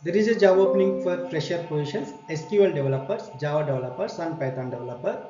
There is a job opening for fresher positions, SQL developers, Java developers and Python developer.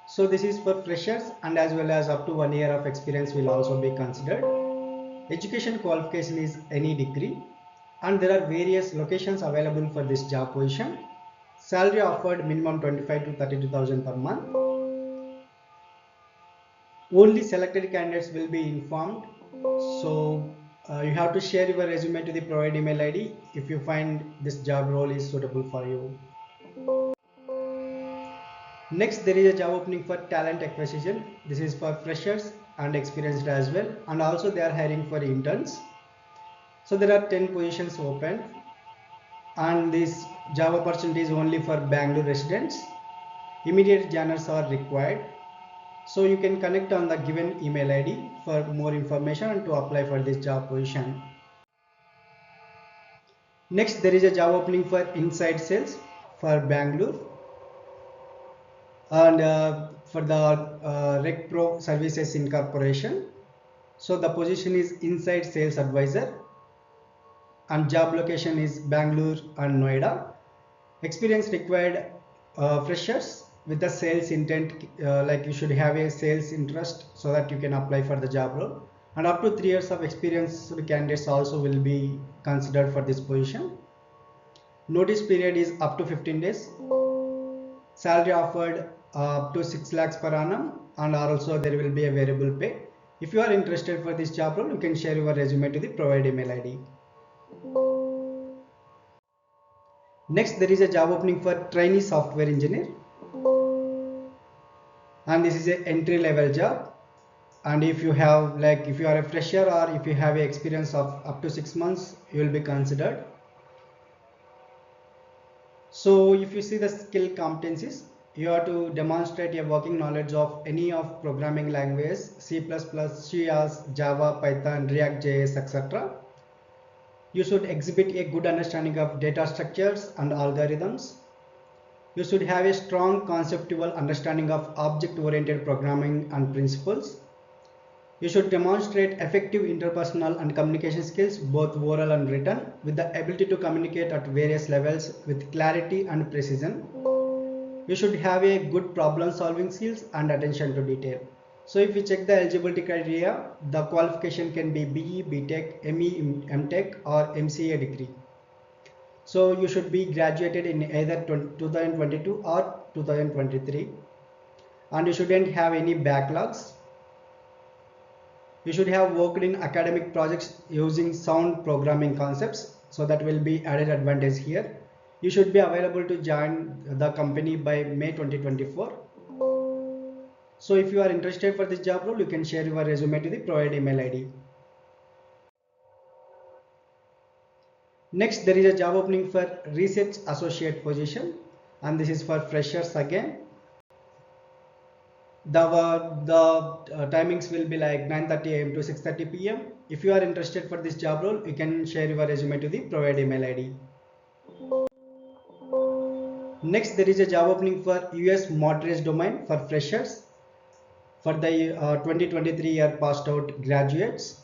So this is for freshers and as well as up to 1 year of experience will also be considered. Education qualification is any degree and there are various locations available for this job position. Salary offered minimum 25 to 32,000 per month. Only selected candidates will be informed. So you have to share your resume to the provided email ID if you find this job role is suitable for you. Next, there is a job opening for talent acquisition. This is for freshers and experienced as well, and also they are hiring for interns. So there are 10 positions open, and this job opportunity is only for Bangalore residents. Immediate joiners are required. So you can connect on the given email ID for more information and to apply for this job position. Next, there is a job opening for inside sales for Bangalore and for the Rec Pro Services Incorporation. So the position is inside sales advisor and job location is Bangalore and Noida. Experience required freshers with the sales intent, like you should have a sales interest so that you can apply for the job role, and up to 3 years of experience candidates also will be considered for this position. Notice period is up to 15 days. Salary offered up to 6 lakhs per annum and also there will be a variable pay. If you are interested for this job role, you can share your resume to the provided email ID. Next, there is a job opening for trainee software engineer and this is a entry level job, and if you have if you are a fresher or if you have a experience of up to 6 months, you will be considered. So if you see the skill competencies, you have to demonstrate a working knowledge of any of programming languages, C++, C++, Java, Python, React JS, etc. You should exhibit a good understanding of data structures and algorithms. You should have a strong conceptual understanding of object-oriented programming and principles. You should demonstrate effective interpersonal and communication skills, both oral and written, with the ability to communicate at various levels with clarity and precision. You should have a good problem solving skills and attention to detail. So if we check the eligibility criteria, the qualification can be BE, BTech, ME, MTech or MCA degree. So you should be graduated in either 2022 or 2023 and you shouldn't have any backlogs. You should have worked in academic projects using sound programming concepts, so that will be added advantage here. You should be available to join the company by May 2024. So if you are interested for this job role, you can share your resume to the provided email ID. Next, there is a job opening for research associate position, and this is for freshers again. The timings will be like 9:30 a.m. to 6:30 p.m. If you are interested for this job role, you can share your resume to the provided email ID. Next, there is a job opening for US mortgage domain for freshers for the 2023 year passed out graduates,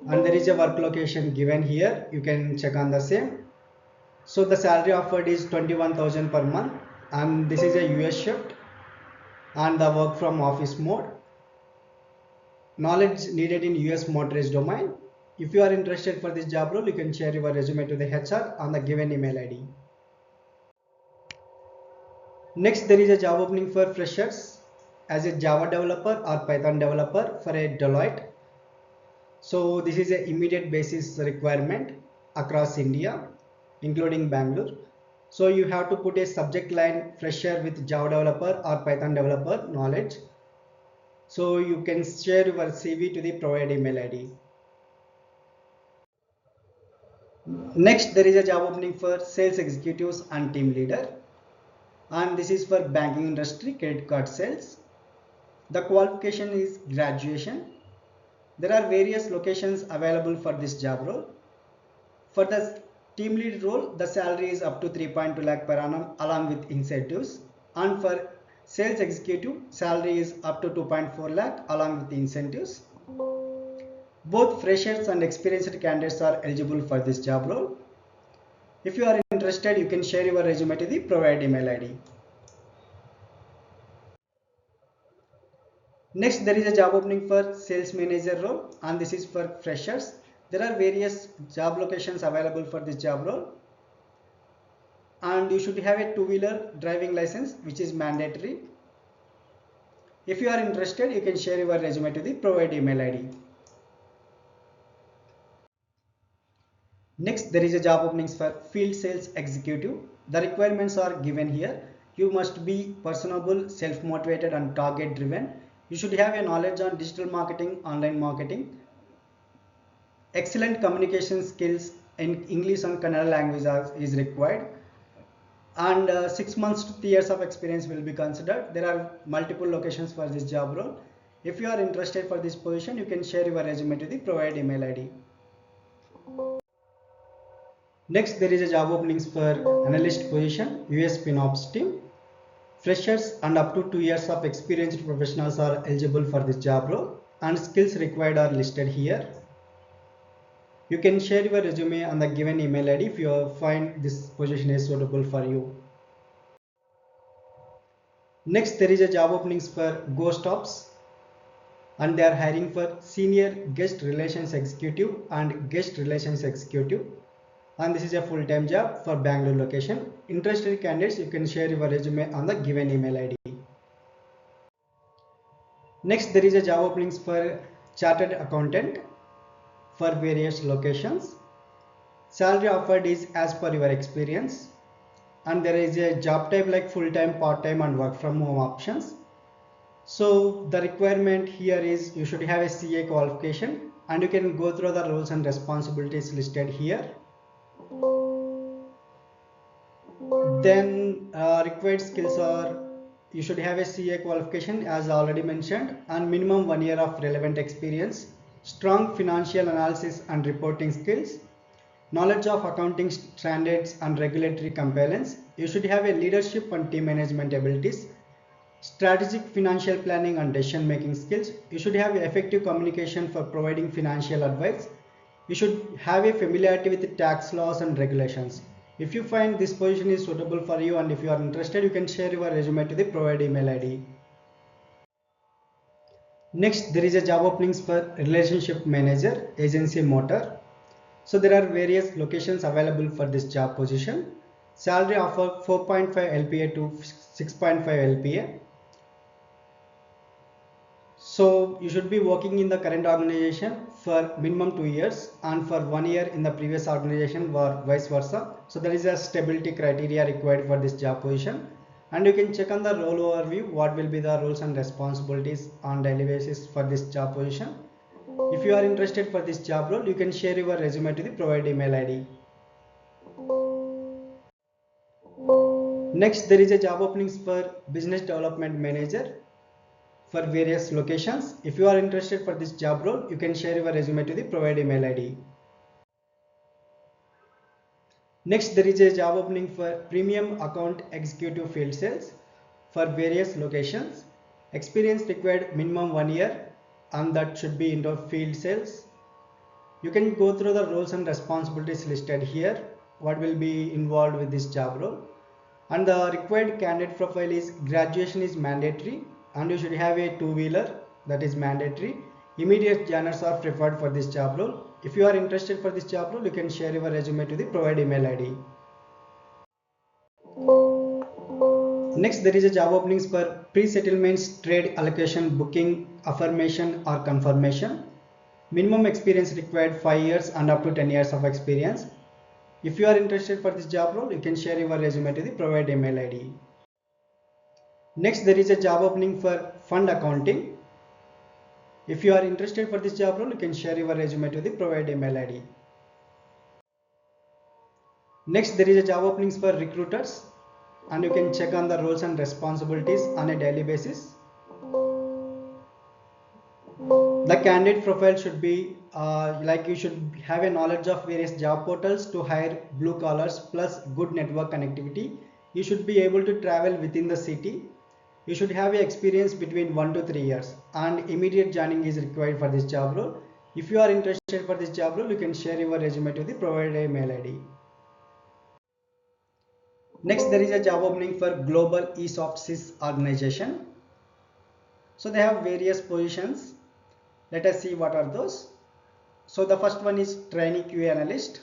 and there is a work location given here. You can check on the same. So the salary offered is 21,000 per month, and this is a US shift and the work from office mode. Knowledge needed in US mortgage domain. If you are interested for this job role, you can share your resume to the HR on the given email ID. Next, there is a job opening for freshers as a Java developer or Python developer for a Deloitte. So this is an immediate basis requirement across India, including Bangalore. So you have to put a subject line fresher with Java developer or Python developer knowledge. So you can share your CV to the provided email ID. Next, there is a job opening for sales executives and team leader, and this is for banking industry, credit card sales. The qualification is graduation. There are various locations available for this job role. For the team lead role, the salary is up to 3.2 lakh per annum along with incentives, and for sales executive, salary is up to 2.4 lakh along with incentives. Both freshers and experienced candidates are eligible for this job role. If you are interested, you can share your resume to the provided email ID. Next, there is a job opening for sales manager role, and this is for freshers. There are various job locations available for this job role, and you should have a two-wheeler driving license, which is mandatory. If you are interested, you can share your resume to the provided email ID. Next, there is a job openings for field sales executive. The requirements are given here. You must be personable, self-motivated and target driven. You should have a knowledge on digital marketing, online marketing, excellent communication skills in English and Kannada language is required, and 6 months to 3 years of experience will be considered. There are multiple locations for this job role. If you are interested for this position, you can share your resume to the provided email ID. Next, there is a job openings for analyst position, US FinOps team. Freshers and up to 2 years of experienced professionals are eligible for this job role, and skills required are listed here. You can share your resume on the given email ID if you find this position is suitable for you. Next, there is a job openings for Ghost Ops, and they are hiring for senior guest relations executive and guest relations executive, and this is a full-time job for Bangalore location. Interested candidates, you can share your resume on the given email ID. Next, there is a job openings for chartered accountant for various locations. Salary offered is as per your experience, and there is a job type like full-time, part-time and work from home options. So the requirement here is you should have a CA qualification, and you can go through the roles and responsibilities listed here. Then required skills are you should have a CA qualification as already mentioned, and minimum 1 year of relevant experience, strong financial analysis and reporting skills, knowledge of accounting standards and regulatory compliance. You should have a leadership and team management abilities, strategic financial planning and decision making skills. You should have effective communication for providing financial advice. You should have a familiarity with tax laws and regulations. If you find this position is suitable for you and if you are interested, you can share your resume to the provided email ID. Next, there is a job openings for relationship manager, agency motor. So there are various locations available for this job position. Salary offer 4.5 LPA to 6.5 LPA. So you should be working in the current organization for minimum 2 years and for 1 year in the previous organization or vice versa. So there is a stability criteria required for this job position, and you can check on the role overview what will be the roles and responsibilities on daily basis for this job position. If you are interested for this job role, you can share your resume to the provided email ID. Next, there is a job openings for business development manager for various locations. If you are interested for this job role, you can share your resume to the provided email ID. Next, there is a job opening for premium account executive field sales for various locations. Experience required minimum 1 year, and that should be into field sales. You can go through the roles and responsibilities listed here, what will be involved with this job role. And the required candidate profile is graduation is mandatory, and you should have a two-wheeler, that is mandatory. Immediate joiners are preferred for this job role. If you are interested for this job role, you can share your resume to the provided email ID. Next, there is a job openings for pre-settlements, trade allocation, booking, affirmation or confirmation. Minimum experience required 5 years and up to 10 years of experience. If you are interested for this job role, you can share your resume to the provided email ID. Next, there is a job opening for fund accounting. If you are interested for this job role, you can share your resume to the provided email ID. Next, there is a job openings for recruiters, and you can check on the roles and responsibilities on a daily basis. The candidate profile should be like you should have a knowledge of various job portals to hire blue collars plus good network connectivity. You should be able to travel within the city. You should have a experience between 1 to 3 years, and immediate joining is required for this job role. If you are interested for this job role, you can share your resume to the provided email ID. Next, there is a job opening for Global eSoft Sys organization. So they have various positions. Let us see what are those. So the first one is trainee QA analyst.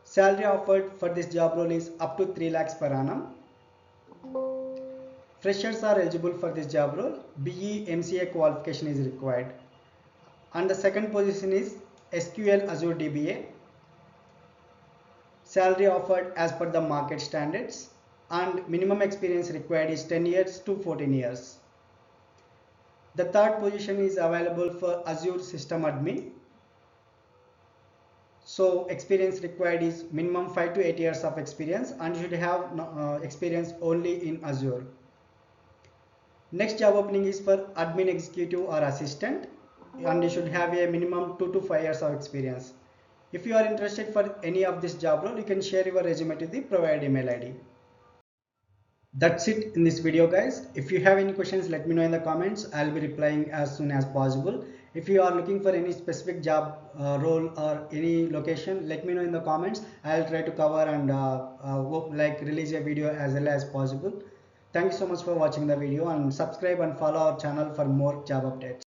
Salary offered for this job role is up to 3 lakhs per annum. Freshers are eligible for this job role. BE MCA qualification is required. And the second position is SQL Azure DBA. Salary offered as per the market standards, and minimum experience required is 10 years to 14 years. The third position is available for Azure System Admin. So experience required is minimum 5 to 8 years of experience, and you should have experience only in Azure. Next job opening is for admin executive or assistant, and you should have a minimum 2 to 5 years of experience. If you are interested for any of this job role, you can share your resume to the provided email ID. That's it in this video, guys. If you have any questions, let me know in the comments. I'll be replying as soon as possible. If you are looking for any specific job role or any location, let me know in the comments. I'll try to cover and release a video as early as possible. Thank you so much for watching the video, and subscribe and follow our channel for more job updates.